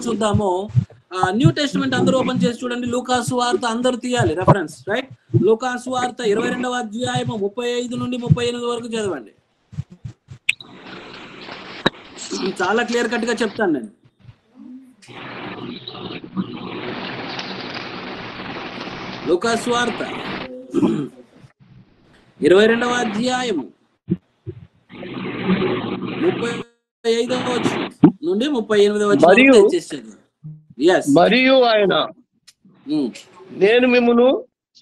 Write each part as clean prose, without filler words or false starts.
చూద్దాము. New testament అందరూ open చేసి చూడండి. లూకా సువార్త అందరూ తీయాలి రెఫరెన్స్, రైట్? లూకా సువార్త 22వ అధ్యాయము 35 నుండి 38 వరకు చదవండి. చాలా క్లియర్ కట్ గా చెప్తాను నేను. లూకా సువార్త 22వ అధ్యాయము 35వ వచనం నుండి 38వ వచనం తెచ్చేసాడు. మరియు ఆయన, నేను మిమ్మును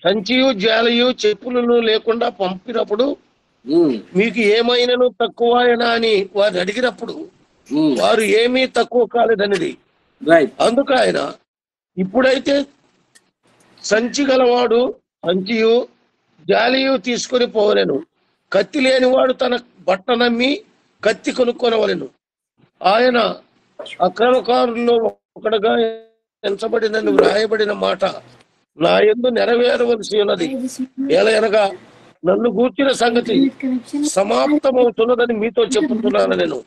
సంచియు జాలయు చెప్పులను లేకుండా పంపినప్పుడు మీకు ఏమైనాను తక్కువైనా అని వారు అడిగినప్పుడు వారు ఏమీ తక్కువ కాలేదన్నది. అందుకు ఆయన, ఇప్పుడైతే సంచి గలవాడు సంచియు జాలియు తీసుకొని పోవలేను, కత్తి లేనివాడు తన బట్ట నమ్మి కత్తి కొనుక్కొనవలెను. ఆయన అక్రమకారుల్లో ఒకడుగా ఎంచబడినని వ్రాయబడిన మాట నా యందు నెరవేరవలసి ఉన్నది. ఎలాగనగా నన్ను గూర్చిన సంగతి సమాప్తమవుతున్నదని మీతో చెప్పుతున్నాను నేను.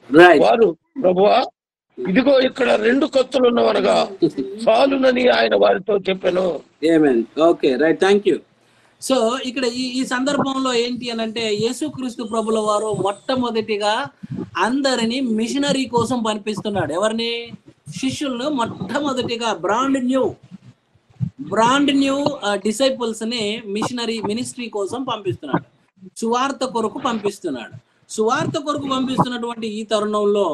వారు, ప్రభువా, ఇదిగో ఇక్కడ 2 కత్తులు ఉన్నవనగా చాలునని ఆయన వారితో చెప్పాను. Okay, right, thank you. So ఇక్కడ ఈ సందర్భంలో ఏంటి అని అంటే, యేసుక్రీస్తు ప్రభుల వారు మొట్టమొదటిగా అందరినీ మిషనరీ కోసం పంపిస్తున్నాడు. ఎవరిని? శిష్యులను మొట్టమొదటిగా బ్రాండ్ న్యూ డిసైపుల్స్ ని మినిస్ట్రీ కోసం పంపిస్తున్నాడు. సువార్త కొరకు పంపిస్తున్నాడు. సువార్త కొరకు పంపిస్తున్నటువంటి ఈ తరుణంలో,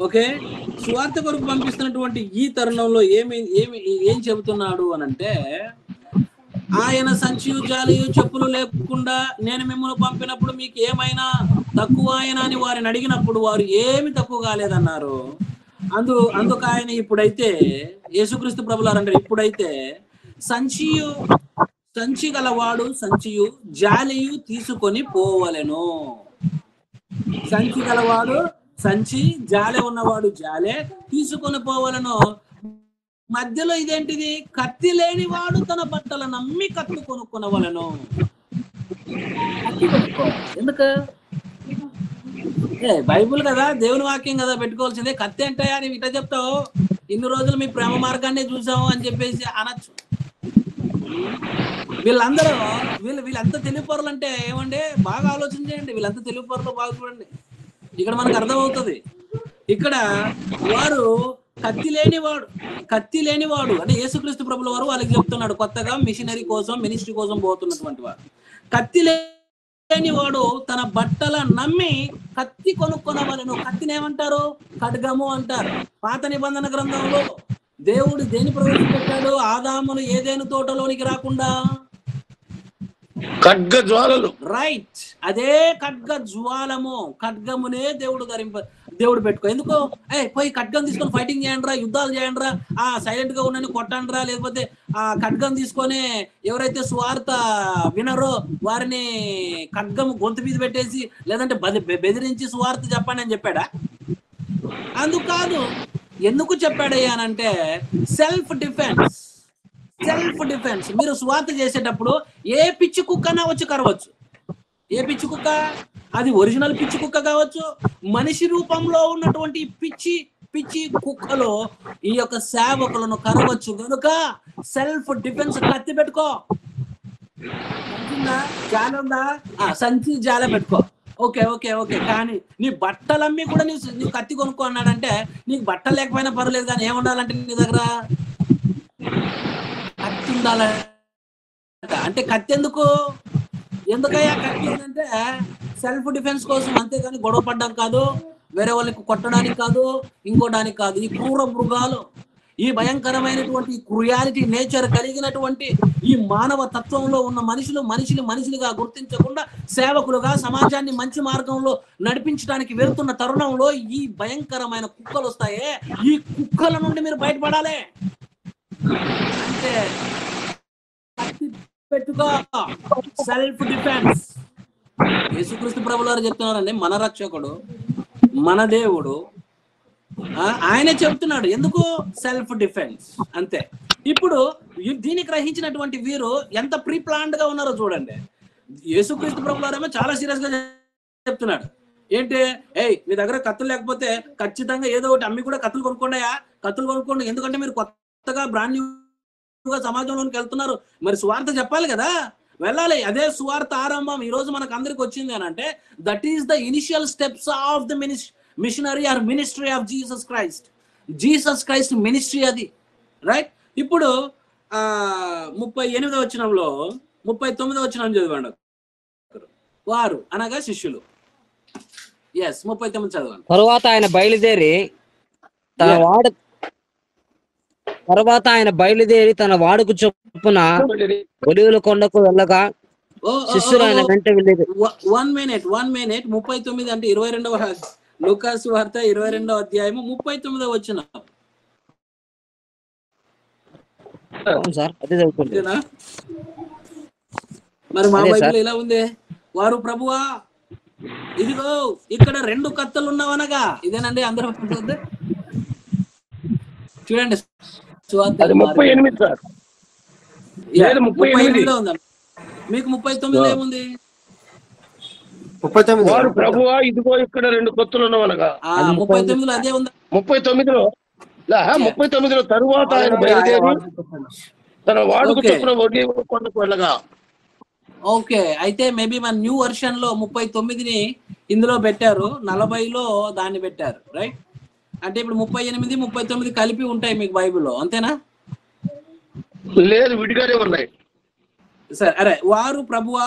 ఓకే, సువార్త కొరకు పంపిస్తున్నటువంటి ఈ తరుణంలో ఏం చెబుతున్నాడు అనంటే, ఆయన సంచియు జాలియు చెప్పులు లేకుండా నేను మిమ్మల్ని పంపినప్పుడు మీకు ఏమైనా తక్కువ అయినా అని వారిని అడిగినప్పుడు వారు ఏమి తక్కువ కాలేదన్నారు. అందుకు ఆయన ఇప్పుడైతే యేసుక్రీస్తు ప్రభులారు అంటే, ఇప్పుడైతే సంచి గలవాడు సంచియు జాలియు తీసుకొని పోవలెను. సంచి గలవాడు సంచి, జాలె ఉన్నవాడు జాలె తీసుకొని పోవలను. మధ్యలో ఇదేంటిది? కత్తి లేనివాడు తన బట్టల నమ్మి కత్తి కొనుక్కొనవలను. ఎందుకు? బైబుల్ కదా, దేవుని వాక్యం కదా, పెట్టుకోవాల్సిందే. కత్తి అంటే అని ఇట్లా చెప్తావు, ఇన్ని రోజులు మీ ప్రేమ మార్గాన్ని చూసాము అని చెప్పేసి అనొచ్చు. వీళ్ళంతా తెలివిపరులు అంటే ఏమంటే బాగా ఆలోచన చేయండి. వీళ్ళంతా తెలివిపరులు బాగా చూడండి. ఇక్కడ మనకు అర్థమవుతుంది. ఇక్కడ వారు కత్తి లేనివాడు అంటే యేసుక్రీస్తు ప్రభుల వారు వాళ్ళకి చెప్తున్నాడు, కొత్తగా మిషనరీ కోసం మినిస్ట్రీ కోసం పోతున్నటువంటి వారు. కత్తి లేనివాడు తన బట్టల నమ్మి కత్తి కొనుక్కొనవలెను. కత్తిని ఏమంటారు? ఖడ్గము అంటారు. పాత నిబంధన గ్రంథంలో దేవుడు దేని ప్రవేశపెట్టాడు? ఆదామును ఏదేను తోటలోనికి రాకుండా ఖడ్గ జ్వాలలు, రైట్, అదే ఖడ్గ జ్వాలము. ఖడ్గమునే దేవుడు పెట్టుకో. ఎందుకో పోయి ఖడ్గం తీసుకొని ఫైటింగ్ చేయండిరా, యుద్ధాలు చేయండిరా, సైలెంట్ గా ఉండని కొట్టండిరా, లేకపోతే ఆ ఖడ్గం తీసుకొని ఎవరైతే స్వార్థ వినరో వారిని ఖడ్గం గొంతు మీద పెట్టేసి లేదంటే బెదిరించి స్వార్థ చెప్పండి అని చెప్పాడా? అందుకు కాదు. ఎందుకు చెప్పాడయ్యానంటే సెల్ఫ్ డిఫెన్స్. మీరు స్వార్థ చేసేటప్పుడు ఏ పిచ్చి కుక్కనా వచ్చి కరవచ్చు. ఏ పిచ్చి కుక్క? అది ఒరిజినల్ పిచ్చి కుక్క కావచ్చు, మనిషి రూపంలో ఉన్నటువంటి పిచ్చి కుక్కలో ఈ యొక్క సేవకులను కరవచ్చు. కనుక సెల్ఫ్ డిఫెన్స్ కత్తి పెట్టుకో. జాలుందా? సంచి జాల పెట్టుకో. Okay okay okay. కానీ నీ బట్టలమ్మి కూడా నీవు కత్తి కొనుక్కో అన్నాడంటే, నీకు బట్టలు లేకపోయినా పర్వాలేదు, కానీ ఏముండాలంటే నీ దగ్గర కత్తి ఉండాలంట. అంటే కత్తి ఎందుకయ్యా కత్తి ఏంటంటే సెల్ఫ్ డిఫెన్స్ కోసం, అంతేగాని గొడవ పడ్డం కాదు, వేరే వాళ్ళకి కొట్టడానికి కాదు, ఇంకోడానికి కాదు. ఈ క్రూర మృగాలు, ఈ భయంకరమైనటువంటి క్రుయాలిటీ నేచర్ కలిగినటువంటి ఈ మానవ తత్వంలో ఉన్న మనుషులుగా గుర్తించకుండా సేవకులుగా సమాజాన్ని మంచి మార్గంలో నడిపించడానికి వెళ్తున్న తరుణంలో ఈ భయంకరమైన కుక్కలు వస్తాయే, ఈ కుక్కల నుండి మీరు బయటపడాలి. అంటే పెట్టుకో సెల్ఫ్ డిఫెన్స్. యేసుక్రీస్తు ప్రభువారు చెప్తున్నారండి, మన రక్షకుడు మన దేవుడు ఆయనే చెప్తున్నాడు. ఎందుకు? Self defence. అంతే. ఇప్పుడు దీన్ని గ్రహించినటువంటి వీరు ఎంత ప్రీ ప్లాన్డ్ గా ఉన్నారో చూడండి. యేసుక్రీస్తు ప్రభువారేమో చాలా సీరియస్ గా చెప్తున్నాడు, ఏంటి మీ దగ్గర కత్తులు లేకపోతే ఖచ్చితంగా ఏదో ఒకటి అమ్మి కూడా కత్తులు కొనుక్కోండియా, కత్తులు కొనుక్కోండి, ఎందుకంటే మీరు కొత్తగా బ్రాండ్ న్యూగా సమాజంలోకి వెళ్తున్నారు, మరి సువార్త చెప్పాలి కదా, వెళ్ళాలి. అదే సువార్త ఆరంభం ఈ రోజు మనకు అందరికి వచ్చింది అని అంటే that is the initial steps of the missionary or ministry of Jesus Christ ministry అది, రైట్. ఇప్పుడు 38వ వచనంలో 39వ వచనం చదవండి. వారు అనగా శిష్యులు. 39 చదవండి. తరువాత ఆయన బయలుదేరి తన వాడుకు చొప్పున ఒలీవల కొండకు వెళ్ళగా శిష్యులు ఆయన వెంట వెళ్ళేది. 1 మినిట్ 39 అంటే 22వ లూకాసు వార్త 22వ అధ్యాయము 39వ వచనం. సార్ అదే చదువుకోండి. మరి మా బైబిల్ ఎలా ఉంది? వారు ప్రభువా ఇదిగో ఇక్కడ 2 కత్తులు ఉన్నావనగా, ఇదేనండి అందరూ చూడండి. 38 సార్. 38లో ఉందా మీకు? 39లో ఏముంది? 39 వారు ప్రభువా ఇదిగో ఇక్కడ 2 కత్తులు ఉన్నవనగా. 39లో అదే ఉందా? 39లో తరువాత ఆయన బయలుదేరి తన వాడుకు చొప్పున ఒలీవల కొండకు వెళ్ళగా. ఓకే, అయితే మేబీ మన న్యూ వర్షన్ లో 39ని ఇందులో పెట్టారు, 40లో దాన్ని పెట్టారు, రైట్. అంటే ఇప్పుడు 38, 39 కలిపి ఉంటాయి మీకు బైబిల్లో, అంతేనా? లేదు, విడిగానే ఉన్నాయి. సరే, అరే వారు ప్రభువా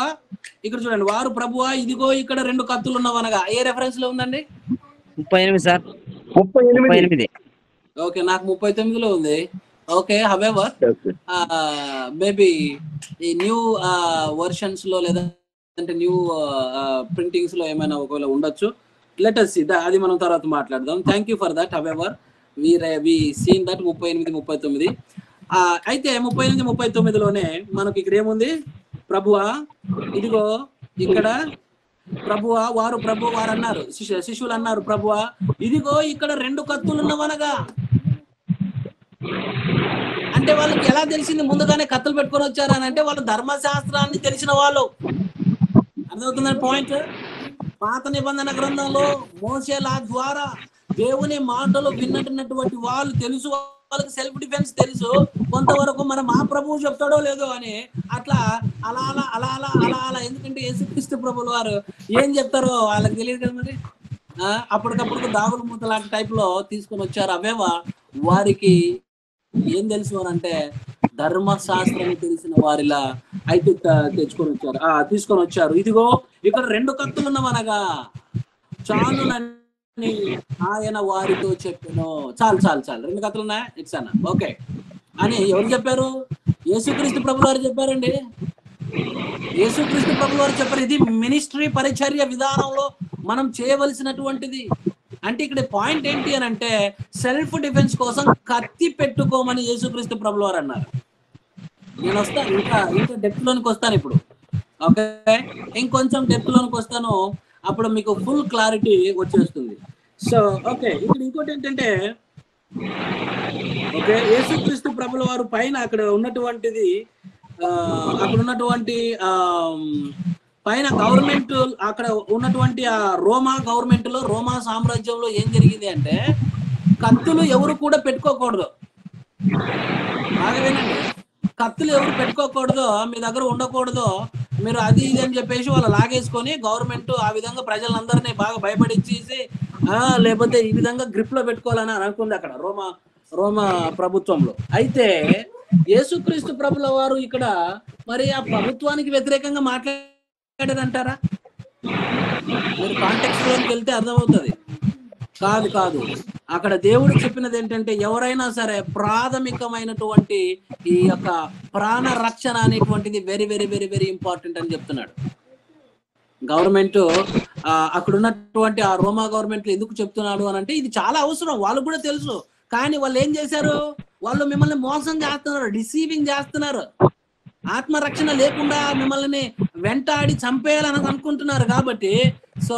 ఇక్కడ చూడండి, వారు ప్రభువా ఇదిగో ఇక్కడ 2 కత్తులు ఉన్నవనగా ఏ రెఫరెన్స్ లో ఉందండి? 38 సార్. 38. ఓకే, నాకు 39లో ఉంది. ఓకే, హవెవర్ మేబీ ఈ న్యూ వర్షన్స్ లో లేదా అంటే న్యూ ప్రింటింగ్స్ లో ఏమైనా ఒకవేళ ఉండొచ్చు. లెట్ us see, అది మనం తర్వాత మాట్లాడదాం. Thank you for that. However we seen that 38, 39. అయితే 38, 39లోనే మనకి ఇక్కడ ఏముంది? ప్రభువా ఇదిగో ఇక్కడ ప్రభువా వారు అన్నారు, శిష్యులు అన్నారు ప్రభువా ఇదిగో ఇక్కడ 2 కత్తులు ఉన్నవనగా. అంటే వాళ్ళకి ఎలా తెలిసింది? ముందుగానే కత్తులు పెట్టుకొని వచ్చారు అని అంటే వాళ్ళు ధర్మశాస్త్రాన్ని తెలిసిన వాళ్ళు. అర్థమవుతుందని పాయింట్. పాత నిబంధన గ్రంథంలో మోషే లా ద్వారా దేవుని మాటలు విన్నటువంటి వాళ్ళు తెలుసు, వాళ్ళకి సెల్ఫ్ డిఫెన్స్ తెలుసు కొంతవరకు. మరి మా ప్రభువు చెప్తాడో లేదో అని అట్లా అలా అలా అలా అలా అలా అలా ఎందుకంటే యేసుక్రీస్తు ప్రభువుల వారు ఏం చెప్తారో వాళ్ళకి తెలియదు కదా మరి. అప్పటికప్పుడు దాగుడు మూత లాంటి టైప్ లో తీసుకొని వచ్చారు. అవేవా వారికి ఏం తెలుసు అని అంటే ధర్మశాస్త్రం తెలిసిన వారిలా అయితే తీసుకొని వచ్చారు. ఇదిగో ఇక్కడ 2 కత్తులు ఉన్నవనగా చాలునని ఆయన వారితో చెప్పాను. చాలు 2 కత్తులు ఉన్నాయా? ఇట్స్ అన్న ఓకే అని ఎవరు చెప్పారు? యేసుక్రీస్తు ప్రభువు వారు చెప్పారండి. యేసుక్రీస్తు ప్రభువు వారు చెప్పారు. ఇది మినిస్ట్రీ పరిచర్య విధానంలో మనం చేయవలసినటువంటిది. అంటే ఇక్కడ పాయింట్ ఏంటి అని అంటే సెల్ఫ్ డిఫెన్స్ కోసం కత్తి పెట్టుకోమని యేసుక్రీస్తు ప్రభువు వారు అన్నారు. నేను వస్తాను, ఇంకా డెప్త్ లోనికి వస్తాను ఇప్పుడు. ఓకే, ఇంకొంచెం డెప్త్ లోనికి వస్తాను, అప్పుడు మీకు ఫుల్ క్లారిటీ వచ్చేస్తుంది. సో ఓకే, ఇక్కడ ఇంకోటి ఏంటంటే ఓకే యేసుక్రీస్తు ప్రభువుల వారు పైన అక్కడ ఉన్నటువంటి పైన గవర్నమెంట్, అక్కడ ఉన్నటువంటి ఆ రోమా గవర్నమెంట్ లో, రోమా సామ్రాజ్యంలో ఏం జరిగింది అంటే కత్తులు ఎవరు కూడా పెట్టుకోకూడదు. బాగా వినండి, కత్తులు ఎవరు పెట్టుకోకూడదు, మీ దగ్గర ఉండకూడదు, మీరు అది ఇది అని చెప్పేసి వాళ్ళు లాగేసుకొని గవర్నమెంట్ ఆ విధంగా ప్రజలందరినీ బాగా భయపడిచ్చేసి లేకపోతే ఈ విధంగా గ్రిప్ లో పెట్టుకోవాలని అనుకుంది అక్కడ రోమా ప్రభుత్వంలో. అయితే యేసుక్రీస్తు ప్రభుల వారు ఇక్కడ మరి ఆ ప్రభుత్వానికి వ్యతిరేకంగా మాట్లాడారంటారా? మీరు కాంటెక్స్ట్ లోకి వెళ్తే అర్థమవుతుంది. కాదు, అక్కడ దేవుడు చెప్పినది ఏంటంటే ఎవరైనా సరే ప్రాథమికమైనటువంటి ఈ యొక్క ప్రాణ రక్షణ అనేటువంటిది very very very very important అని చెప్తున్నాడు. గవర్నమెంట్ అక్కడ ఉన్నటువంటి ఆ రోమా గవర్నమెంట్ ఎందుకు చెప్తున్నాడు అని అంటే ఇది చాలా అవసరం, వాళ్ళకు కూడా తెలుసు. కానీ వాళ్ళు ఏం చేశారు? వాళ్ళు మిమ్మల్ని మోసం చేస్తున్నారు, డిసీవింగ్ చేస్తున్నారు. ఆత్మరక్షణ లేకుండా మిమ్మల్ని వెంటాడి చంపేయాలని అనుకుంటున్నారు. కాబట్టి so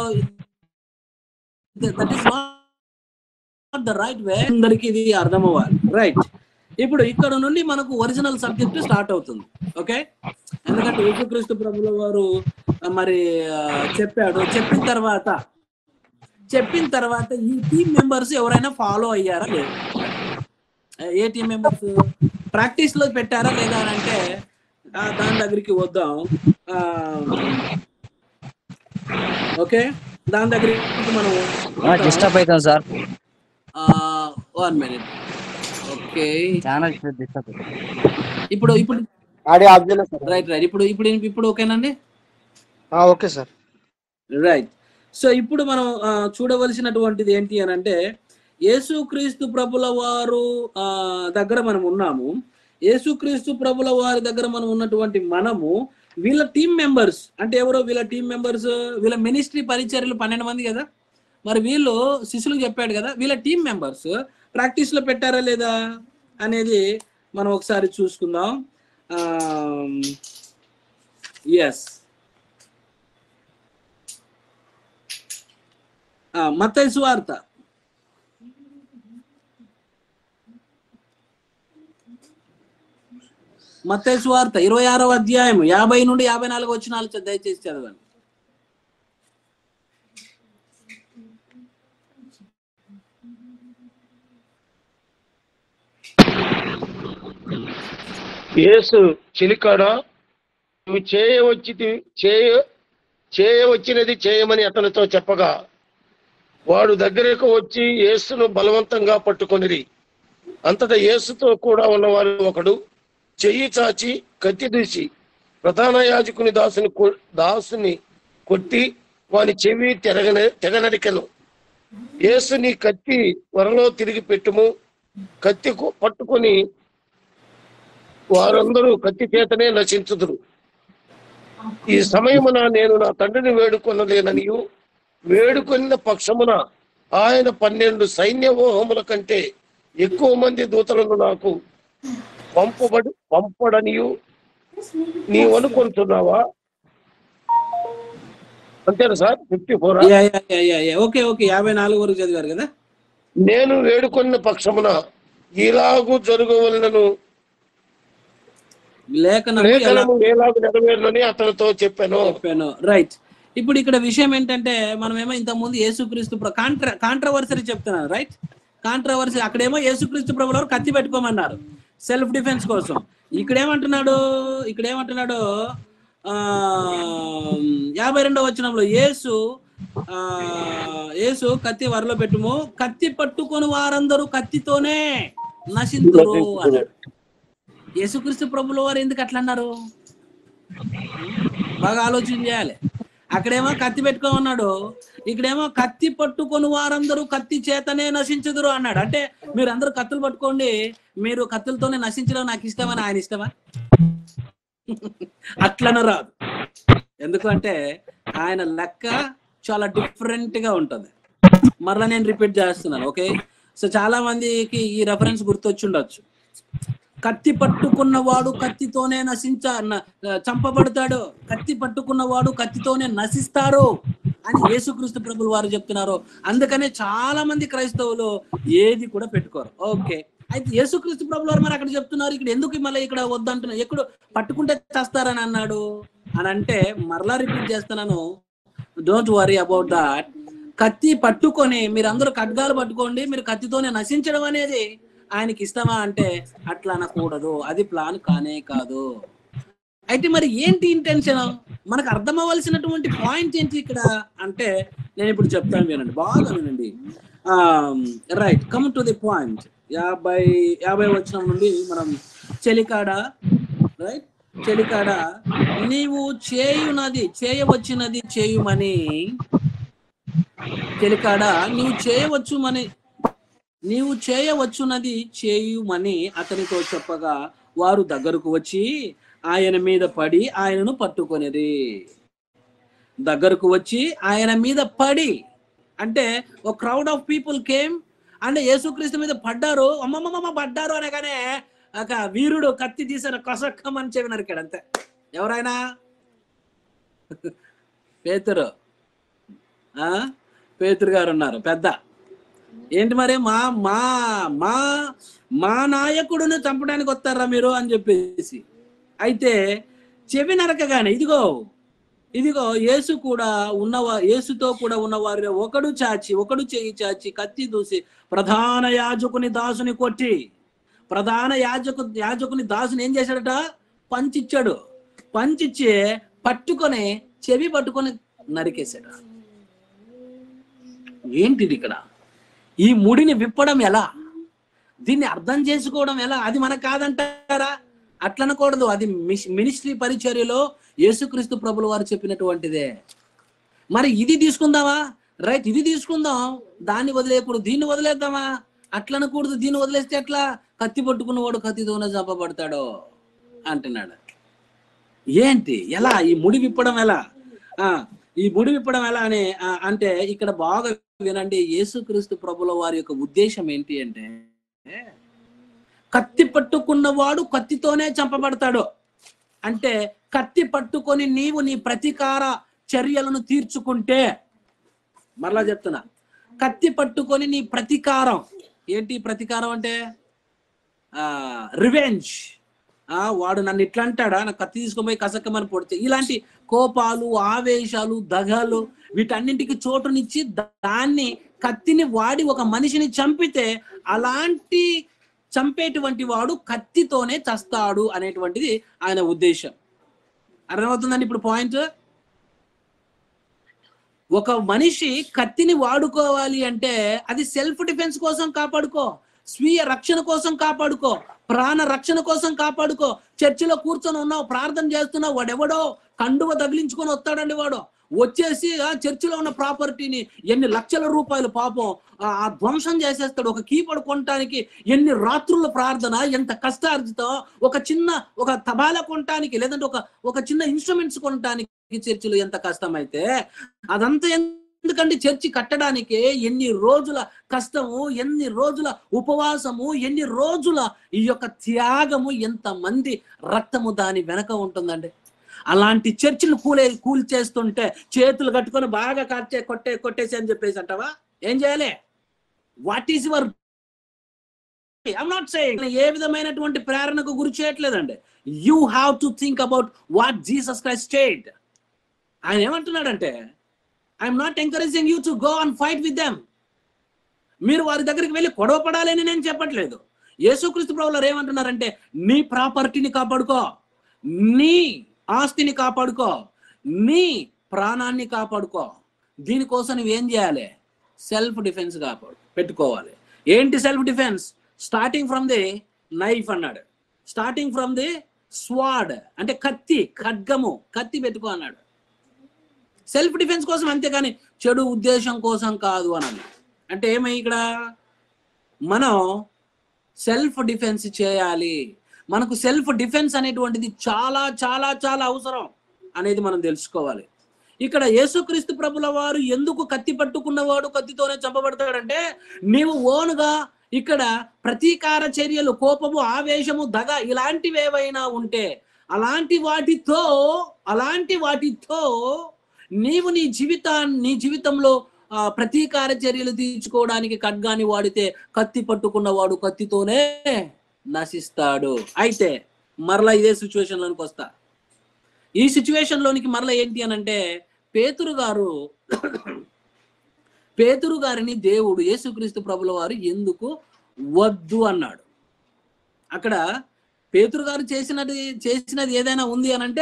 that is not the right way. అందరికి ఇది అర్థం అవ్వాలి, రైట్? ఇప్పుడు ఇక్కడ నుండి మనకు ఒరిజినల్ సబ్జెక్ట్ స్టార్ట్ అవుతుంది. ఓకే, ఎందుకంటే యేసుక్రీస్తు ప్రభువుల వారు మరి చెప్పాడు. చెప్పిన తర్వాత చెప్పిన తర్వాత ఈ టీం మెంబర్స్ ఎవరైనా ఫాలో అయ్యారా లేదా? ఏ టీం మెంబర్స్ ప్రాక్టీస్ లో పెట్టారా లేదా అని అంటే దాని దగ్గరికి వద్దాం. ఓకే, దాని దగ్గరికి మనం డిస్టర్బ్ అవుతాం సార్. 1 minute. ఓకే, చాలా డిస్టర్బ్. ఇప్పుడు రైట్ ఇప్పుడు ఓకేనండి. Okay sir. రైట్. సో ఇప్పుడు మనం చూడవలసినటువంటిది ఏంటి అని అంటే, యేసుక్రీస్తు ప్రభుల వారు దగ్గర మనం ఉన్నాము. యేసుక్రీస్తు ప్రభుల వారి దగ్గర మనం ఉన్నటువంటి మనము వీళ్ళ టీం మెంబర్స్ అంటే ఎవరో వీళ్ళ టీం మెంబర్స్, వీళ్ళ మినిస్ట్రీ పరిచర్యలు 12 మంది కదా. మరి వీళ్ళు శిష్యులకు చెప్పాడు కదా, వీళ్ళ టీం మెంబర్స్ ప్రాక్టీస్ లో పెట్టారా లేదా అనేది మనం ఒకసారి చూసుకుందాం. ఎస్, మత్తయి సువార్త 26వ అధ్యాయం 50 నుండి 54 వచనాలు దయచేసి చదవండి. యేసు చిలికాడ నువ్వు చేయవచ్చినది చేయమని అతనితో చెప్పగా వాడు దగ్గరకు వచ్చి యేసును బలవంతంగా పట్టుకొనిరి. అంతటా యేసుతో కూడా ఉన్నవారు ఒకడు చెయ్యి చాచి కత్తి దూసి ప్రధాన యాజకుని దాసుని కొట్టి వాని చెవి తెగనరికెను. యేసు నీ కత్తి వరలో తిరిగి పెట్టుము, కత్తి పట్టుకొని వారందరూ కత్తి చేతనే నశించుదురు. ఈ సమయమున నేను నా తండ్రిని వేడుకొనలేననియు వేడుకొనిన పక్షమున ఆయన 12 సైన్య వ్యూహముల కంటే ఎక్కువ మంది దూతలను నాకు పంపడనియు నీవు అనుకుంటున్నావా? అంతేనా సార్? 54. ఓకే 54 వరకు చదివారు కదా. నేను వేడుకొన్న పక్షమున ఇలాగూ జరగవలెనను లేఖనము ఎలాగూ నెరవేరునని అతనితో చెప్పాను. రైట్. ఇప్పుడు ఇక్కడ విషయం ఏంటంటే, మనమేమో ఇంతకుముందు యేసుక్రీస్తు కాంట్రవర్సరీ చెప్తున్నారు. Right, controversy. అక్కడేమో యేసుక్రీస్తు ప్రభుల వారు కత్తి పెట్టుకోమన్నారు సెల్ఫ్ డిఫెన్స్ కోసం. ఇక్కడేమంటున్నాడు 52వ వచనంలో యేసు కత్తి వరలో పెట్టుము, కత్తి పట్టుకొని వారందరూ కత్తితోనే నశింతురు అన్నాడు. యేసుక్రీస్తు ప్రభుల వారు ఎందుకు అట్లా అన్నారు? బాగా ఆలోచన చేయాలి. అక్కడేమో కత్తి పెట్టుకోమన్నాడు, ఇక్కడేమో కత్తి పట్టుకొని వారందరూ కత్తి చేతనే నశించుదురు అన్నాడు. అంటే మీరు అందరూ కత్తులు పట్టుకోండి, మీరు కత్తులతోనే నశించడం నాకు ఇష్టమని ఆయన ఇష్టమా? అట్లన రాదు. ఎందుకంటే ఆయన లెక్క చాలా డిఫరెంట్ గా ఉంటది. మరలా నేను రిపీట్ చేస్తున్నాను. ఓకే, సో చాలా మందికి ఈ రెఫరెన్స్ గుర్తొచ్చి ఉండొచ్చు. కత్తి పట్టుకున్నవాడు కత్తితోనే చంపబడతాడు, కత్తి పట్టుకున్నవాడు కత్తితోనే నశిస్తారు అని యేసుక్రీస్తు ప్రభులు వారు చెప్తున్నారు. అందుకనే చాలా మంది క్రైస్తవులు ఏది కూడా పెట్టుకోరు. ఓకే, అయితే యేసుక్రీస్తు ప్రభులు వారు మరి అక్కడ చెప్తున్నారు, ఇక్కడ ఎందుకు మళ్ళీ ఇక్కడ వద్దంటున్నారు? ఎక్కడ పట్టుకుంటే చేస్తారని అన్నాడు అని అంటే, మరలా రిపీట్ చేస్తున్నాను, డోంట్ వరీ అబౌట్ దాట్. కత్తి పట్టుకొని మీరందరూ ఖడ్గాలు పట్టుకోండి, మీరు కత్తితోనే నశించడం అనేది ఆయనకి ఇష్టమా అంటే అట్లా అనకూడదు. అది ప్లాన్ కానే కాదు. అయితే మరి ఏంటి ఇంటెన్షన్? మనకు అర్థం అవ్వాల్సినటువంటి పాయింట్ ఏంటి ఇక్కడ అంటే, నేను ఇప్పుడు చెప్తాను, వినండి, బాగా వినండి. Right, come to the point. 50 వచనం నుండి మనం చెలికాడ, రైట్, చెలికాడ నీవు చేయవచ్చినది చేయుమని, చెలికాడ నీవు చేయవచ్చునది చేయుమని అతనితో చెప్పగా వారు దగ్గరకు వచ్చి ఆయన మీద పడి ఆయనను పట్టుకొనిది. దగ్గరకు వచ్చి ఆయన మీద పడి అంటే ఒక క్రౌడ్ ఆఫ్ పీపుల్ కేమ్ అంటే యేసుక్రీస్తు మీద పడ్డారు. అమ్మమ్మ పడ్డారు అనగానే ఒక వీరుడు కత్తి తీసిన కొసక్కమని చెవి నరికాడు. అంతే. ఎవరైనా పేతురు గారు ఉన్నారు పెద్ద. ఏంటి మరి మా మా మా మా నాయకుడిని చంపడానికి వస్తారా మీరు అని చెప్పేసి. అయితే చెవి నరకగానే ఇదిగో ఇదిగో యేసుతో కూడా ఉన్న వారిలో ఒకడు చేయి చాచి కత్తి దూసి ప్రధాన యాజకుని దాసుని కొట్టి, ప్రధాన యాజకుని దాసుని ఏం చేశాడట? పంచిచ్చి పట్టుకొని చెవి పట్టుకొని నరికేశాడు. ఏంటిది ఇక్కడ? ఈ ముడిని విప్పడం ఎలా? దీన్ని అర్థం చేసుకోవడం ఎలా? అది మనకు కాదంటారా? అట్లనకూడదు. అది మినిస్ట్రీ పరిచర్యలో యేసుక్రీస్తు ప్రభుల వారు చెప్పినటువంటిదే. మరి ఇది తీసుకుందామా? రైట్, ఇది తీసుకుందాం, దాన్ని వదిలేయకూడదు. దీన్ని వదిలేద్దామా? అట్లనకూడదు. దీన్ని వదిలేస్తే ఎట్లా? కత్తి పట్టుకున్నవాడు కత్తితోనే చంపబడతాడో అంటున్నాడు. ఏంటి? ఎలా? ఈ ముడి విప్పడం ఎలా? ఈ ముడి విప్పడం ఎలా అని అంటే ఇక్కడ బాగా వినండి. యేసుక్రీస్తు ప్రభుల వారి యొక్క ఉద్దేశం ఏంటి అంటే, కత్తి పట్టుకున్నవాడు కత్తితోనే చంపబడతాడు అంటే, కత్తి పట్టుకొని నీవు నీ ప్రతీకార చర్యలను తీర్చుకుంటే, మరలా చెప్తున్నా, కత్తి పట్టుకొని నీ ప్రతీకారం ఏంటి? ప్రతీకారం అంటే రివెంజ్. వాడు నన్ను ఇట్లా అంటాడా, నాకు కత్తి తీసుకొని కసక్కమని పొడితే, ఇలాంటి కోపాలు, ఆవేశాలు, దగలు, వీటన్నింటికి చోటునిచ్చి దాన్ని కత్తిని వాడి ఒక మనిషిని చంపితే, అలాంటి చంపేటువంటి వాడు కత్తితోనే చస్తాడు అనేటువంటిది ఆయన ఉద్దేశం. అర్థమవుతుందండి ఇప్పుడు పాయింట్? ఒక మనిషి కత్తిని వాడుకోవాలి అంటే అది సెల్ఫ్ డిఫెన్స్ కోసం కాపాడుకో, స్వీయ రక్షణ కోసం కాపాడుకో, ప్రాణ రక్షణ కోసం కాపాడుకో. చర్చిలో కూర్చొని ఉన్నావు, ప్రార్థన చేస్తున్నావు, వాడెవడో కండువ తగిలించుకొని వస్తాడండి. వాడు వచ్చేసి ఆ చర్చిలో ఉన్న ప్రాపర్టీని ఎన్ని లక్షల రూపాయలు పాపం ఆ ధ్వంసం చేసేస్తాడు. ఒక కీపడు కొనటానికి ఎన్ని రాత్రుల ప్రార్థన, ఎంత కష్టార్జితం. ఒక తబాలా కొనటానికి, లేదంటే ఒక చిన్న ఇన్స్ట్రుమెంట్స్ కొనటానికి చర్చిలో ఎంత కష్టమైతే, అదంతా ఎందుకండి? చర్చి కట్టడానికి ఎన్ని రోజుల కష్టము, ఎన్ని రోజుల ఉపవాసము, ఎన్ని రోజుల ఈ యొక్క త్యాగము, ఎంతమంది రక్తము దాని వెనక ఉంటుందండి. అలాంటి చర్చిలు కూల్చేస్తుంటే చేతులు కట్టుకొని బాగా కొట్టేసి అని చెప్పేసి అంటావా? ఏం చేయాలి? What is your? I'm not saying ఏ విధమైనటువంటి ప్రేరణకు గురి చేయట్లేదండి. You have to think about what Jesus Christ stated. ఆయన ఏమంటున్నాడంటే, I'm not encouraging you to go and fight with them. మీరు వారి దగ్గరికి వెళ్ళి గొడవ పడాలని నేను చెప్పట్లేదు. యేసుక్రీస్తు ప్రభువులు ఏమంటున్నారంటే, నీ ప్రాపర్టీని కాపాడుకో, నీ ఆస్తిని కాపాడుకో, నీ ప్రాణాన్ని కాపాడుకో. దీనికోసం నువ్వేం చేయాలి? సెల్ఫ్ డిఫెన్స్ పెట్టుకోవాలి. ఏంటి self defence? Starting from the knife అన్నాడు, స్టార్టింగ్ ఫ్రమ్ ది స్వాడ్ అంటే కత్తి పెట్టుకో అన్నాడు. సెల్ఫ్ డిఫెన్స్ కోసం, అంతేకాని చెడు ఉద్దేశం కోసం కాదు అన్నాడు. అంటే ఏమై ఇక్కడ మనం సెల్ఫ్ డిఫెన్స్ చేయాలి. మనకు సెల్ఫ్ డిఫెన్స్ అనేటువంటిది చాలా చాలా చాలా అవసరం అనేది మనం తెలుసుకోవాలి. ఇక్కడ యేసుక్రీస్తు ప్రభుల వారు ఎందుకు కత్తి పట్టుకున్నవాడు కత్తితోనే చంపబడతాడంటే, నీవు ఓనుగా ఇక్కడ ప్రతీకార చర్యలు, కోపము, ఆవేశము, దగ ఇలాంటివి ఏవైనా ఉంటే అలాంటి వాటితో నీవు నీ జీవితంలో ప్రతీకార చర్యలు తీర్చుకోవడానికి ఖడ్గాని వాడితే, కత్తి పట్టుకున్నవాడు కత్తితోనే నశిస్తాడు. అయితే మరలా ఇదే సిచ్యువేషన్ లోనికి వస్తా. ఈ సిచ్యువేషన్ లోనికి మరలా ఏంటి అని అంటే, పేతురు గారిని దేవుడు యేసుక్రీస్తు ప్రభుల వారు ఎందుకు వద్దు అన్నాడు? అక్కడ పేతురు గారు చేసినది ఏదైనా ఉంది అని అంటే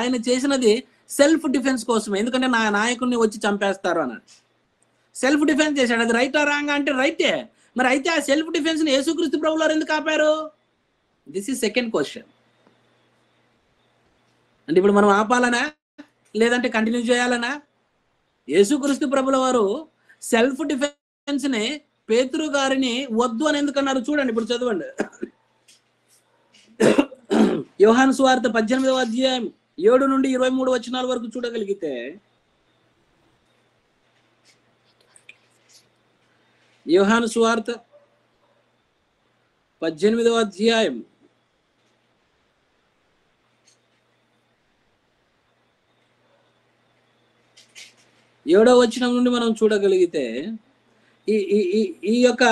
ఆయన చేసినది సెల్ఫ్ డిఫెన్స్ కోసమే. ఎందుకంటే నా నాయకుడిని వచ్చి చంపేస్తారు అన్నాడు. సెల్ఫ్ డిఫెన్స్ చేశాడు. అది రైటా రాంగా అంటే రైటే. మరి అయితే ఆ సెల్ఫ్ డిఫెన్స్ ని యేసుక్రీస్తు ప్రభుల వారు ఎందుకు ఆపారు? This is second question. అంటే ఇప్పుడు మనం ఆపాలనా లేదంటే కంటిన్యూ చేయాలనా? యేసుక్రీస్తు ప్రభుల వారు సెల్ఫ్ డిఫెన్స్ ని పేతురు గారిని వద్దు అని ఎందుకన్నారు? చూడండి, ఇప్పుడు చదవండి. యోహాను సువార్త 18వ అధ్యాయం 7 నుండి 23 వచనాల వరకు చూడగలిగితే, యోహాను సువార్త 18వ అధ్యాయం 7వ వచనం నుండి మనం చూడగలిగితే, ఈ యొక్క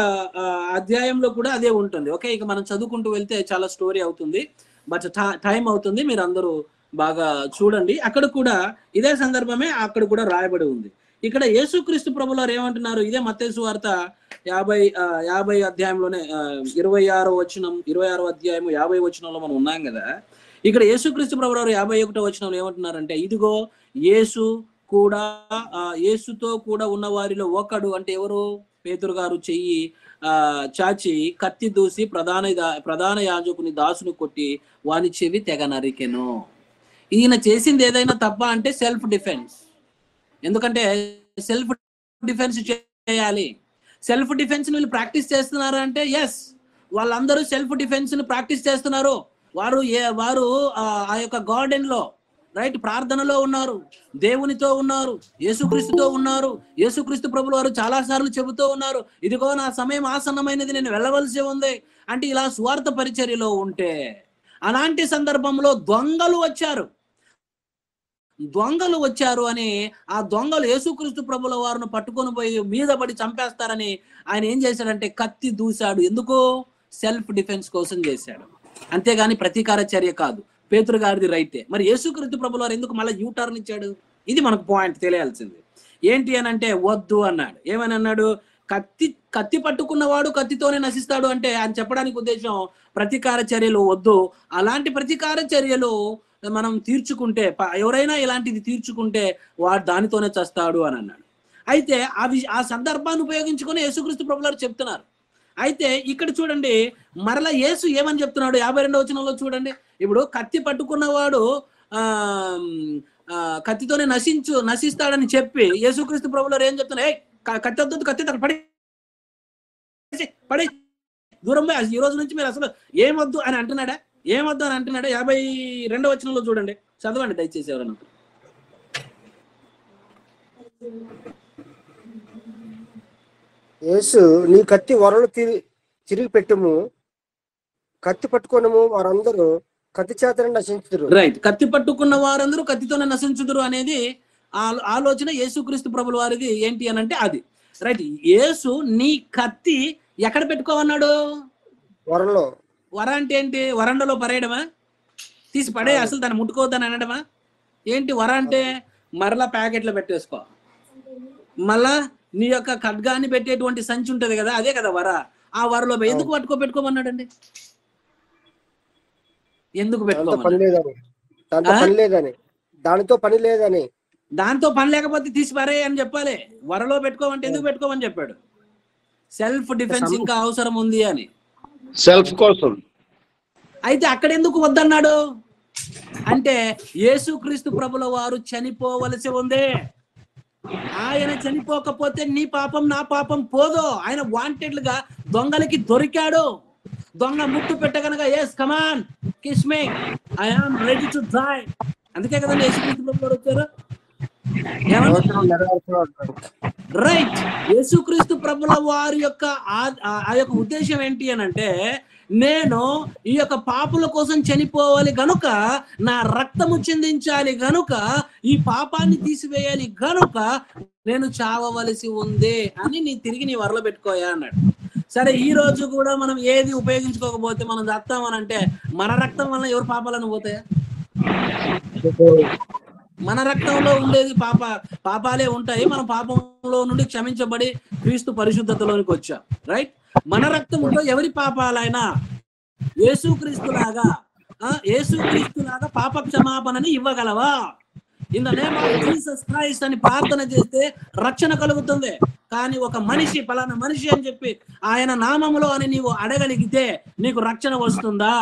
అధ్యాయంలో కూడా అదే ఉంటుంది. ఓకే, ఇక మనం చదువుకుంటూ వెళ్తే చాలా స్టోరీ అవుతుంది, బట్ టైం అవుతుంది. మీరు అందరూ బాగా చూడండి, అక్కడ కూడా ఇదే సందర్భమే అక్కడ కూడా రాయబడి ఉంది. ఇక్కడ యేసుక్రీస్తు ప్రభువారు ఏమంటున్నారు, ఇదే మత్తయి సువార్త 50 అధ్యాయంలోనే 26వ వచనం, 26వ అధ్యాయం 50 వచనంలో మనం ఉన్నాం కదా. ఇక్కడ యేసుక్రీస్తు ప్రభువారు 51వ వచనంలో ఏమంటున్నారంటే, ఇదిగో యేసు కూడా యేసుతో కూడా ఉన్న వారిలో ఒకడు, అంటే ఎవరు, పేతురు గారు చెయ్యి చాచి కత్తి దూసి ప్రధాన యాజకుని దాసుని కొట్టి వాని చెవి తెగ నరికెను. ఈయన చేసింది ఏదైనా తప్ప అంటే సెల్ఫ్ డిఫెన్స్. ఎందుకంటే సెల్ఫ్ డిఫెన్స్ చేయాలి. సెల్ఫ్ డిఫెన్స్ వీళ్ళు ప్రాక్టీస్ చేస్తున్నారు అంటే ఎస్, వాళ్ళందరూ సెల్ఫ్ డిఫెన్స్ ని ప్రాక్టీస్ చేస్తున్నారు. వారు ఆ యొక్క గార్డెన్ లో రైట్ ప్రార్థనలో ఉన్నారు, దేవునితో ఉన్నారు, యేసుక్రీస్తుతో ఉన్నారు. యేసుక్రీస్తు ప్రభుల వారు చాలా సార్లు చెబుతూ ఉన్నారు, ఇదిగో నా సమయం ఆసన్నమైనది, నేను వెళ్ళవలసి ఉంది అంటే. ఇలా స్వార్థ పరిచర్యలో ఉంటే అలాంటి సందర్భంలో దొంగలు వచ్చారు అని ఆ దొంగలు యేసుక్రీస్తు ప్రభుల వారిని పట్టుకొని పోయి మీద పడి చంపేస్తారని ఆయన ఏం చేశాడంటే కత్తి దూశాడు. ఎందుకు? సెల్ఫ్ డిఫెన్స్ కోసం చేశాడు, అంతేగాని ప్రతీకార చర్య కాదు. పేతురు గారిది రైతే, మరి యేసుక్రీస్తు ప్రభుల వారు ఎందుకు మళ్ళీ యూటర్న్ ఇచ్చాడు? ఇది మనకు పాయింట్ తెలియాల్సింది. ఏంటి అని అంటే వద్దు అన్నాడు. ఏమని అన్నాడు? కత్తి పట్టుకున్నవాడు కత్తితోనే నశిస్తాడు అంటే ఆయన చెప్పడానికి ఉద్దేశం ప్రతీకార చర్యలు వద్దు, అలాంటి ప్రతీకార చర్యలు మనం తీర్చుకుంటే, ఎవరైనా ఇలాంటిది తీర్చుకుంటే వాడు దానితోనే చస్తాడు అని అన్నాడు. అయితే ఆ సందర్భాన్ని ఉపయోగించుకొని యేసుక్రీస్తు ప్రభువారు చెప్తున్నారు. అయితే ఇక్కడ చూడండి, మరలా యేసు ఏమని చెప్తున్నాడు 52వ వచనంలో చూడండి. ఇప్పుడు కత్తి పట్టుకున్నవాడు కత్తితోనే నశిస్తాడని చెప్పి యేసుక్రీస్తు ప్రభువారు ఏం చెప్తున్నారు? కత్తి వద్దు, కత్తి పడి దూరం పోయి, ఈ రోజు నుంచి మీరు అసలు ఏమొద్దు అని అంటున్నాడా? 52వ వచనంలో చూడండి, చదవండి దయచేసి ఎవరన్నా. యేసు, నీ కత్తి వరలు తిరిగి పెట్టుము, కత్తి పట్టుకోనము వారందరూ కత్తి చేతనే నశించుదురు. రైట్, కత్తి పట్టుకున్న వారందరూ కత్తితోనే నశించుదురు అనేది ఆలోచన యేసుక్రీస్తు ప్రభుల వారిది. ఏంటి అని అంటే అది రైట్. యేసు నీ కత్తి ఎక్కడ పెట్టుకోమన్నాడు? వరలో. వర అంటే ఏంటి? వరండలో పరేయడమా? తీసి పడే, అసలు దాన్ని ముట్టుకోవద్దని అనడమా? ఏంటి వర అంటే? మరలా ప్యాకెట్లో పెట్టేసుకో, మళ్ళా నీ యొక్క ఖడ్గాన్ని పెట్టేటువంటి సంచి ఉంటది కదా, అదే కదా వర. ఆ వరలో ఎందుకు పెట్టుకోమన్నాడండి? ఎందుకు పెట్టుకోమన్నాడు? దాంతో పని లేకపోతే తీసి పరే అని చెప్పాలి. వరలో పెట్టుకోమంటే ఎందుకు పెట్టుకోమని చెప్పాడు? సెల్ఫ్ డిఫెన్స్ ఇంకా అవసరం ఉంది అని, సెల్ఫ్ కోసం. అయితే అక్కడ ఎందుకు వద్దన్నాడు అంటే యేసుక్రీస్తు ప్రభుల వారు చనిపోవలసి ఉంది. ఆయన చనిపోకపోతే నీ పాపం నా పాపం పోదు. ఆయన వాంటెడ్లుగా దొంగలకి దొరికాడు. దొంగ ముట్టు పెట్టగనగా yes come on kiss me, I am ready to die. అందుకే కదండి యేసుక్రీస్తు ప్రభుల వారు వచ్చారు. రైట్, యేసుక్రీస్తు ప్రభుల వారి యొక్క ఆ యొక్క ఉద్దేశం ఏంటి అని అంటే, నేను ఈ యొక్క పాపుల కోసం చనిపోవాలి గనుక, నా రక్తము చిందించాలి గనుక, ఈ పాపాన్ని తీసివేయాలి గనుక నేను చావవలసి ఉంది అని తిరిగి నీ వరలో పెట్టుకోయా అన్నాడు. సరే, ఈ రోజు కూడా మనం ఏది ఉపయోగించుకోకపోతే మనం చస్తామని అంటే మన రక్తం వల్ల ఎవరు పాపాలను పోతాయా? మన రక్తంలో ఉండేది పాపాలే ఉంటాయి. మన పాపంలో నుండి క్షమించబడి క్రీస్తు పరిశుద్ధతలోనికి వచ్చాం. రైట్, మన రక్తంలో ఎవరి పాపాలైనా యేసుక్రీస్తులాగా పాప క్షమాపణని ఇవ్వగలవా? In the name of Jesus Christ అని ప్రార్థన చేస్తే రక్షణ కలుగుతుంది. కానీ ఒక మనిషి, పలానా మనిషి అని చెప్పి ఆయన నామములో అని నీవు అడగలిగితే నీకు రక్షణ వస్తుందా?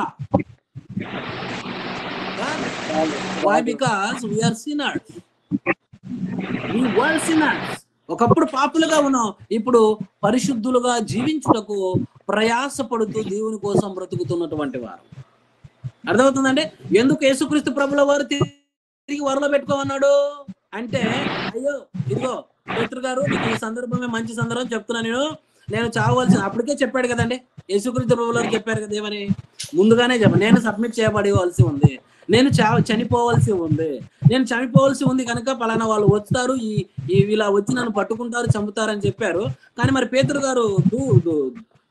Why? Because we are sinners. We were sinners. ఒకప్పుడు పాపులుగా ఉన్నాం, ఇప్పుడు పరిశుద్ధులుగా జీవించుటకు ప్రయాసపడుతూ దేవుని కోసం బ్రతుకుతున్నటువంటి వారు. అర్థమవుతుందండి ఎందుకు యేసుక్రీస్తు ప్రభుల వారు తిరిగి వరలో పెట్టుకోమన్నాడు అంటే? అయ్యో, ఇదిగో పేతురు గారు, నీకు ఈ సందర్భమే మంచి సందర్భం చెప్తున్నా, నేను చావవలసిన, అప్పటికే చెప్పాడు కదండి యేసుక్రీస్తు ప్రభుల వారు చెప్పారు కదా ఏమని, ముందుగానే నేను సబ్మిట్ చేయబడవలసి ఉంది, నేను చనిపోవలసి ఉంది కనుక పలానా వాళ్ళు వస్తారు, ఇలా వచ్చి నన్ను పట్టుకుంటారు, చంపుతారని చెప్పారు. కానీ మరి పేతురు గారు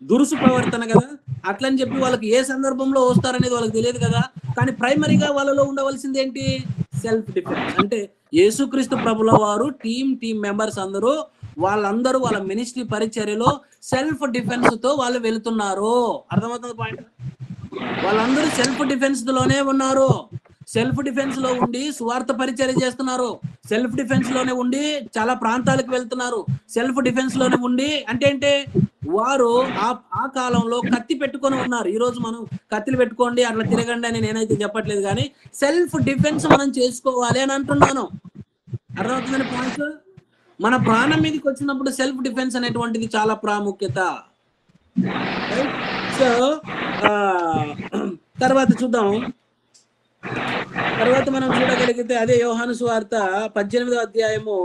దురుసు ప్రవర్తన కదా. అట్లని చెప్పి వాళ్ళకి ఏ సందర్భంలో వస్తారనేది వాళ్ళకి తెలియదు కదా. కానీ ప్రైమరీగా వాళ్ళలో ఉండవలసింది ఏంటి? Self defence. అంటే యేసుక్రీస్తు ప్రభుల వారు టీమ్ మెంబర్స్ అందరూ వాళ్ళందరూ వాళ్ళ మినిస్ట్రీ పరిచర్యలో సెల్ఫ్ డిఫెన్స్ తో వాళ్ళు వెళుతున్నారు. అర్థమవుతుంది పాయింట్? వాళ్ళందరూ సెల్ఫ్ డిఫెన్స్ లోనే ఉన్నారు. సెల్ఫ్ డిఫెన్స్ లో ఉండి సువార్త పరిచర్య చేస్తున్నారు. సెల్ఫ్ డిఫెన్స్ లోనే ఉండి చాలా ప్రాంతాలకు వెళ్తున్నారు. సెల్ఫ్ డిఫెన్స్ లోనే ఉండి అంటే వారు ఆ కాలంలో కత్తి పెట్టుకొని ఉన్నారు. ఈ రోజు మనం కత్తిలు పెట్టుకోండి అట్లా తిరగండి అని నేనైతే చెప్పట్లేదు, కానీ సెల్ఫ్ డిఫెన్స్ మనం చేసుకోవాలి అని అంటున్నాను. అర్థమవుతుందని పాయింట్? మన ప్రాణం మీదకి వచ్చినప్పుడు సెల్ఫ్ డిఫెన్స్ అనేటువంటిది చాలా ప్రాముఖ్యత. సో తర్వాత చూద్దాం. తర్వాత మనం చూడగలిగితే అదే యోహాను సువార్త 18వ అధ్యాయము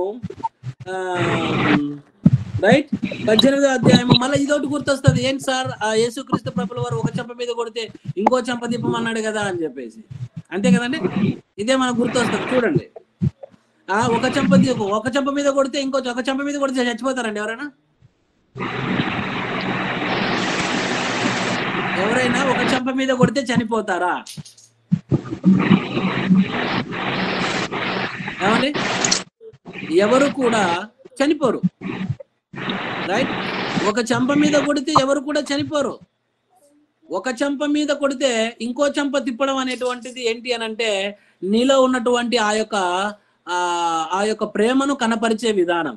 రైట్ 18వ అధ్యాయము. మళ్ళీ ఇదొకటి గుర్తొస్తుంది. ఏంటి సార్, ఆ యేసుక్రీస్తు ప్రభుల వారు ఒక చెంప మీద కొడితే ఇంకో చెంప దీపం అన్నాడు కదా అని చెప్పేసి, అంతే కదండి? ఇదే మనకు గుర్తొస్తుంది. చూడండి, ఒక చెంప మీద కొడితే ఒక చెంప మీద కొడితే చచ్చిపోతారండి ఎవరైనా? ఎవరైనా ఒక చెంప మీద కొడితే చనిపోతారా? ఏమండి? ఎవరు కూడా చనిపోరు, రైట్? ఒక చెంప మీద కొడితే ఎవరు కూడా చనిపోరు. ఒక చెంప మీద కొడితే ఇంకో చెంప తిప్పడం అనేటువంటిది ఏంటి అని అంటే నీలో ఉన్నటువంటి ఆ యొక్క ప్రేమను కనపరిచే విధానం.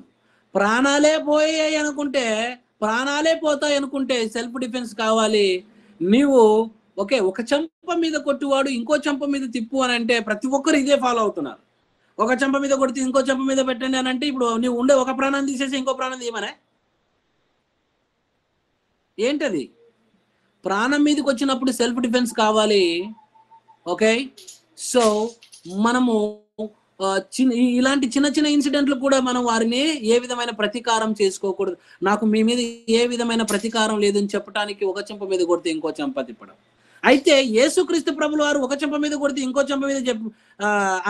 ప్రాణాలే పోయాయి అనుకుంటే, ప్రాణాలే పోతాయి అనుకుంటే సెల్ఫ్ డిఫెన్స్ కావాలి. నీవు ఒక చెంప మీద కొట్టువాడు ఇంకో చెంప మీద తిప్పు అని అంటే ప్రతి ఒక్కరు ఇదే ఫాలో అవుతున్నారు. ఒక చెంప మీద కొడితే ఇంకో చెంప మీద పెట్టండి అని అంటే ఇప్పుడు నీవు ఉండే ఒక ప్రాణాన్ని తీసేసి ఇంకో ప్రాణం తీయమనే ఏంటది? ప్రాణం మీదకి వచ్చినప్పుడు సెల్ఫ్ డిఫెన్స్ కావాలి. ఓకే, సో మనము ఇలాంటి చిన్న చిన్న ఇన్సిడెంట్లు కూడా మనం వారిని ఏ విధమైన ప్రతీకారం చేసుకోకూడదు. నాకు మీ మీద ఏ విధమైన ప్రతీకారం లేదని చెప్పడానికి ఒక చెంప మీద కొడితే ఇంకో చెంప తిప్పడం. అయితే యేసుక్రీస్తు ప్రభుల వారు ఒక చెంప మీద కొడితే ఇంకో చెంప మీద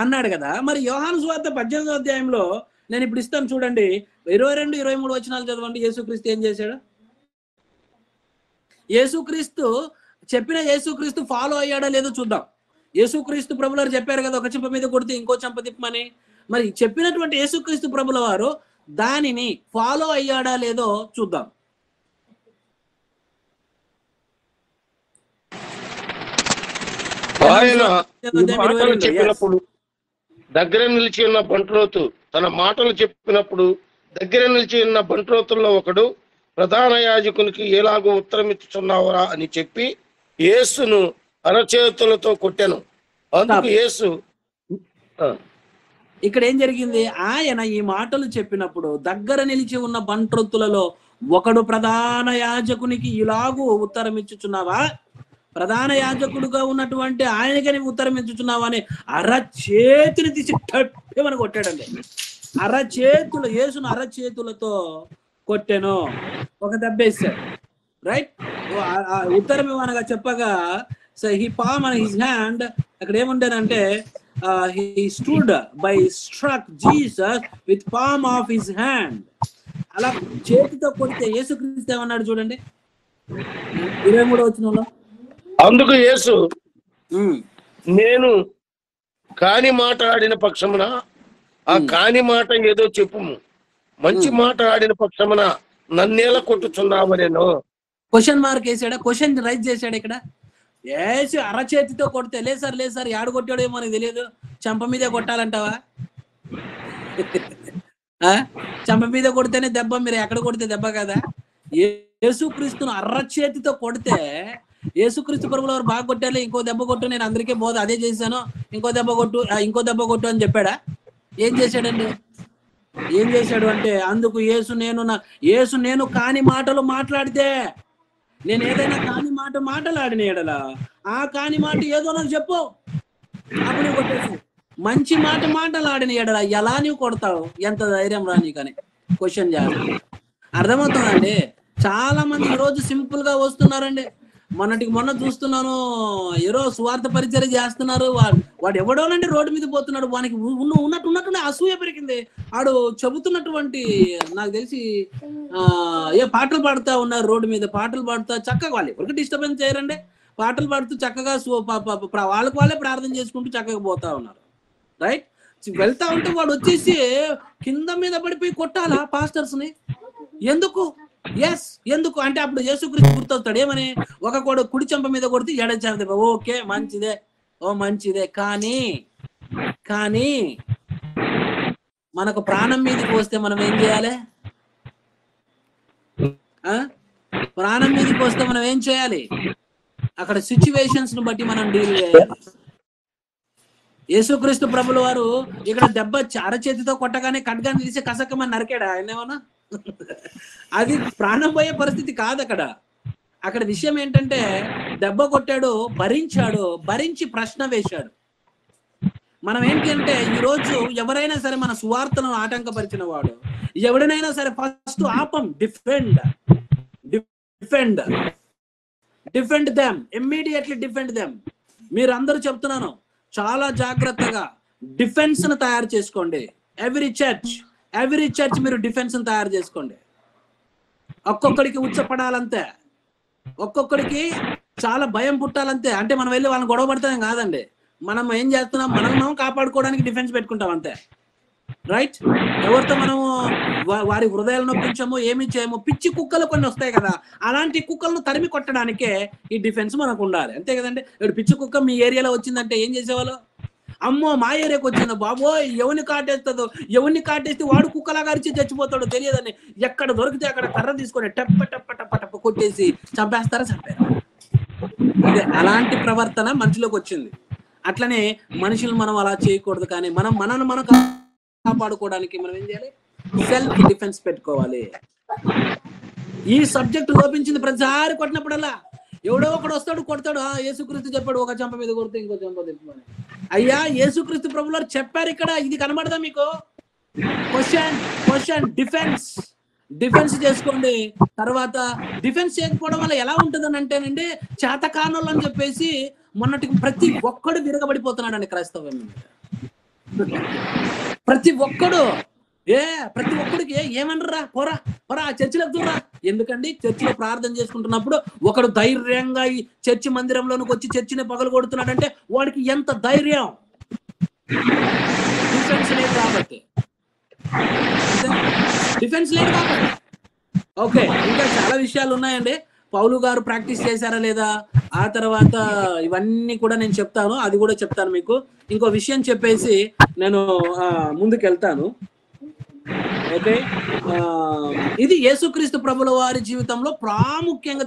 అన్నాడు కదా. మరి యోహాను సువార్త 18వ అధ్యాయంలో నేను ఇప్పుడు ఇస్తాను చూడండి, 22, 23 వచనాలు చదవండి. యేసుక్రీస్తు ఏం చేశాడు? యేసుక్రీస్తు ఫాలో అయ్యాడో లేదో చూద్దాం. యేసుక్రీస్తు ప్రభుల వారు చెప్పారు కదా ఒక చెంప మీద కొడితే ఇంకో చెంప తిప్పమని. మరి చెప్పినటువంటి యేసుక్రీస్తు ప్రభుల వారు దానిని ఫాలో అయ్యాడా లేదో చూద్దాం. ఆయన మాటలు చెప్పినప్పుడు దగ్గర నిలిచి ఉన్న బంట్రోతు తన మాటలు చెప్పినప్పుడు దగ్గర నిలిచి ఉన్న బంట్రోతుల్లో ఒకడు ప్రధాన యాజకునికి ఎలాగో ఉత్తరం ఇచ్చుచున్నావురా అని చెప్పి యేసును అరచేతులతో కొట్టెను. అందుకు యేసు ఇక్కడ ఏం జరిగింది? ఆయన ఈ మాటలు చెప్పినప్పుడు దగ్గర నిలిచి ఉన్న బంట్రొత్తులలో ఒకడు ప్రధాన యాజకునికి ఇలాగూ ఉత్తరం ఇచ్చుచున్నావా, ప్రధాన యాజకుడుగా ఉన్నటువంటి ఆయనకే నీవు ఉత్తరం ఇచ్చుచున్నావా అని అరచేతిని తీసి టప్పమని కొట్టాడండి. యేసును అరచేతులతో కొట్టెను, ఒక దెబ్బేశాడు. రైట్? ఉత్తరం ఇవ్వనగా చెప్పగా so he palm on his hand. అక్కడ ఏముండేనంటే he stood by struck Jesus with palm of his hand. అలా చేతితో కొడితే యేసుక్రీస్తు ఏమన్నాడు చూడండి 23వ వచనంలో. అందుకు యేసు నేను కాని మాట ఆడిన పక్షమున ఆ కాని మాట ఏదో చెప్పుము, మంచి మాట ఆడిన పక్షమున నన్నేలా కొట్టుచున్నావనేను. క్వశ్చన్ మార్క్ వేసాడా? క్వశ్చన్ రైజ్ చేశాడు ఇక్కడ. ఏసి అరచేతితో కొడితే లేసారు యాడు కొట్టాడేమో మనకు తెలియదు. చెంప మీదే కొట్టాలంటావా? చెంప మీద కొడితేనే దెబ్బ, మీరు ఎక్కడ కొడితే దెబ్బ కదా. యేసుక్రీస్తును అరచేతితో కొడితే యేసుక్రీస్తు ప్రభుల వారు బాగా కొట్టాలి, ఇంకో దెబ్బ కొట్టు, నేను అందరికీ బోధ అదే చేశాను, ఇంకో దెబ్బ కొట్టు అని చెప్పాడా? ఏం చేశాడండి? ఏం చేశాడు అంటే అందుకు యేసు నేను కాని మాటలు మాట్లాడితే, నేను ఏదైనా కాని మాట మాట్లాడిన ఎడలా ఆ కాని మాట ఏదో నాకు చెప్పు, అప్పుడు కొట్టేసి మంచి మాట మాట్లాడిన ఎడలా ఎలా నీవు కొడతావు? ఎంత ధైర్యం రా నీకని క్వశ్చన్ చేయాలి. అర్థమవుతుందండి? చాలా మంది ఈరోజు సింపుల్ గా వస్తున్నారండి. మొన్న చూస్తున్నాను, ఏదో స్వార్థ పరిచయం చేస్తున్నారు. వాడు ఎవడోనండి రోడ్డు మీద పోతున్నాడు, వానికి ఉన్నట్టుండే అసూయ పెరిగింది. వాడు చెబుతున్నటువంటి, నాకు తెలిసి ఏ పాటలు పాడుతా ఉన్నారు రోడ్డు మీద, పాటలు పాడుతా చక్కగా, వాళ్ళు ఎవరికి డిస్టర్బెన్స్ చేయరండి, పాటలు పాడుతూ చక్కగా వాళ్ళకి వాళ్ళే ప్రార్థన చేసుకుంటూ చక్కగా పోతా ఉన్నారు. రైట్, వెళ్తా ఉంటే వాడు వచ్చేసి కింద మీద పడిపోయి కొట్టాలా పాస్టర్స్ ని? ఎందుకు అంటే అప్పుడు యేసుక్రీస్తు గుర్తొస్తాడు. ఏమని? ఒక కుడి చెంప మీద కొడితే ఎడచేది. ఓకే, మంచిదే, కానీ మనకు ప్రాణం మీదకి వస్తే మనం ఏం చేయాలి? ప్రాణం మీదకి వస్తే మనం ఏం చేయాలి? అక్కడ సిచ్యువేషన్స్ ను బట్టి మనం డీల్ చేయాలి. యేసుక్రీస్తు ప్రభుల వారు ఇక్కడ దెబ్బ అరచేతితో కొట్టగానే ఖడ్గాన్ని తీసి కసకమని నరికాడా ఆయన ఏమన్నా? అది ప్రాణం పోయే పరిస్థితి కాదు. అక్కడ విషయం ఏంటంటే, దెబ్బ కొట్టాడు, భరించి ప్రశ్న వేశాడు. మనం ఏంటి అంటే, ఈరోజు ఎవరైనా సరే మన సువార్తను ఆటంకపరిచిన వాడు ఎవడనైనా సరే ఫస్ట్ ఆపం, defend them, immediately defend them. మీరు అందరూ చెప్తున్నాను, చాలా జాగ్రత్తగా డిఫెన్స్ ను తయారు చేసుకోండి. ఎవ్రీ చర్చ్ మీరు డిఫెన్స్ ను తయారు చేసుకోండి. ఒక్కొక్కడికి ఉచ్చపడాలంతే, ఒక్కొక్కడికి చాలా భయం పుట్టాలంతే. అంటే మనం వెళ్ళి వాళ్ళని గొడవ పడతాం కాదండి, మనం ఏం చేస్తున్నాం, మనం కాపాడుకోవడానికి డిఫెన్స్ పెట్టుకుంటాం అంతే. రైట్, ఎవరితో మనము వారి హృదయాలను నొప్పించము, ఏమి చేయము. పిచ్చి కుక్కలు కొన్ని వస్తాయి కదా, అలాంటి కుక్కలను తరిమి కొట్టడానికే ఈ డిఫెన్స్ మనకు ఉండాలి, అంతే కదండి. ఇప్పుడు పిచ్చి కుక్క మీ ఏరియాలో వచ్చిందంటే ఏం చేసేవాళ్ళు? అమ్మో మా ఏరియాకి వచ్చింది బాబోయ్, ఎవరిని కాటేస్తే వాడు కుక్కలాగా అరిచి చచ్చిపోతాడో తెలియదని ఎక్కడ దొరికితే అక్కడ కర్ర తీసుకొని టప్ప కొట్టేసి చంపేరు. అదే అలాంటి ప్రవర్తన మనిషిలోకి వచ్చింది. అట్లనే మనుషులు మనం అలా చేయకూడదు. కానీ మనం కాపాడుకోవడానికి మనం ఏం చేయాలి? సెల్ఫ్ డిఫెన్స్ పెట్టుకోవాలి. ఈ సబ్జెక్ట్ లోపించింది. ప్రతిసారి కొట్టినప్పుడల్లా ఎవడో ఒకడు వస్తాడు, కొడతాడు. యేసుక్రీస్తు చెప్పాడు, ఒక చెంప మీద కొడితే ఇంకో చెంప తిప్పమని. అయ్యా, యేసుక్రీస్తు ప్రభువారు చెప్పారు ఇక్కడ. ఇది కనబడదా మీకు? క్వశ్చన్ డిఫెన్స్ చేసుకోండి. తర్వాత డిఫెన్స్ చేయకపోవడం వల్ల ఎలా ఉంటుందని అంటేనండి, చేతకానోళ్ళు అని చెప్పేసి మొన్నటికి ప్రతి ఒక్కడు విరగబడిపోతున్నాడండి క్రైస్తవం. ప్రతి ఒక్కడికి ఏమనరా, పోరా చర్చిలకు దూరా. ఎందుకండి? చర్చిలో ప్రార్థన చేసుకుంటున్నప్పుడు ఒకడు ధైర్యంగా ఈ చర్చి మందిరంలోనికి వచ్చి చర్చిని పగలు కొడుతున్నాడంటే వాడికి ఎంత ధైర్యం! డిఫెన్స్ లేదు కాబట్టి. ఓకే, ఇంకా చాలా విషయాలు ఉన్నాయండి. పౌలు గారు ప్రాక్టీస్ చేశారా లేదా, ఆ తర్వాత ఇవన్నీ కూడా నేను చెప్తాను, అది కూడా చెప్తాను మీకు. ఇంకో విషయం చెప్పేసి నేను ముందుకెళ్తాను. ఓకే, ఇది యేసుక్రీస్తు ప్రభుల వారి జీవితంలో ప్రాముఖ్యంగా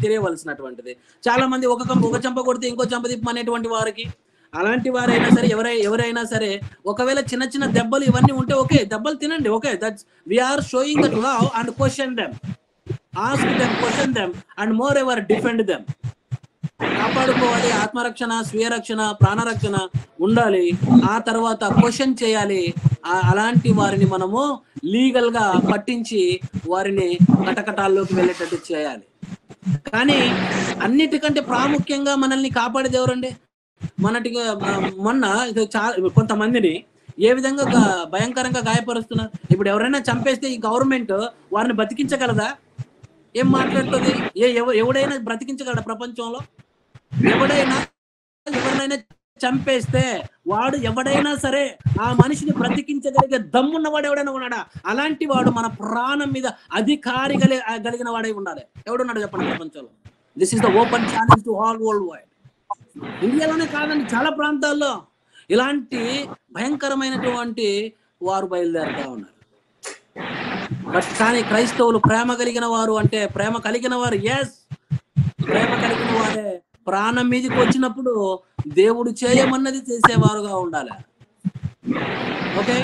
తెలియవలసినటువంటిది. చాలా మంది ఒక చెంప కొడితే ఇంకో చెంప తిప్పమనేటువంటి వారికి, అలాంటి వారైనా సరే ఎవరైనా సరే ఒకవేళ చిన్న దెబ్బలు ఇవన్నీ ఉంటే ఓకే, దెబ్బలు తినండి. Okay, that's we are showing that love and question them, ask them, question them and moreover defend them. కాపాడుకోవాలి. ఆత్మరక్షణ, స్వీయ రక్షణ, ప్రాణరక్షణ ఉండాలి. ఆ తర్వాత క్వశ్చన్ చేయాలి. అలాంటి వారిని మనము లీగల్ గా పట్టించి వారిని కటకటాల్లోకి వెళ్ళేటట్టు చేయాలి. కానీ అన్నిటికంటే ప్రాముఖ్యంగా మనల్ని కాపాడేది ఎవరండి? మొన్న కొంతమందిని ఏ విధంగా భయంకరంగా గాయపరుస్తున్నారు. ఇప్పుడు ఎవరైనా చంపేస్తే ఈ గవర్నమెంట్ వారిని బతికించగలదా? ఏం మాట్లాడుతుంది? ఎవడైనా బ్రతికించగలడా ప్రపంచంలో? ఎవరైనా చంపేస్తే వాడు ఎవడైనా సరే ఆ మనిషిని బ్రతికించగలిగే దమ్మున్నవాడు ఎవడైనా ఉన్నాడా? అలాంటి వాడు మన ప్రాణం మీద అధికారి కలిగిన వాడై ఉండాలి. ఎవడున్నాడు చెప్పండి ప్రపంచంలో? This is the open challenge to all world wide. ఇండియాలోనే కాదండి, చాలా ప్రాంతాల్లో ఇలాంటి భయంకరమైనటువంటి వారు బయలుదేరుతా ఉన్నారు. బట్ కానీ క్రైస్తవులు ప్రేమ కలిగిన వారు, అంటే ప్రేమ కలిగిన వారు, ప్రేమ కలిగిన వారే ప్రాణం మీదకి వచ్చినప్పుడు దేవుడు చేయమన్నది చేసేవారుగా ఉండాలి. ఓకే.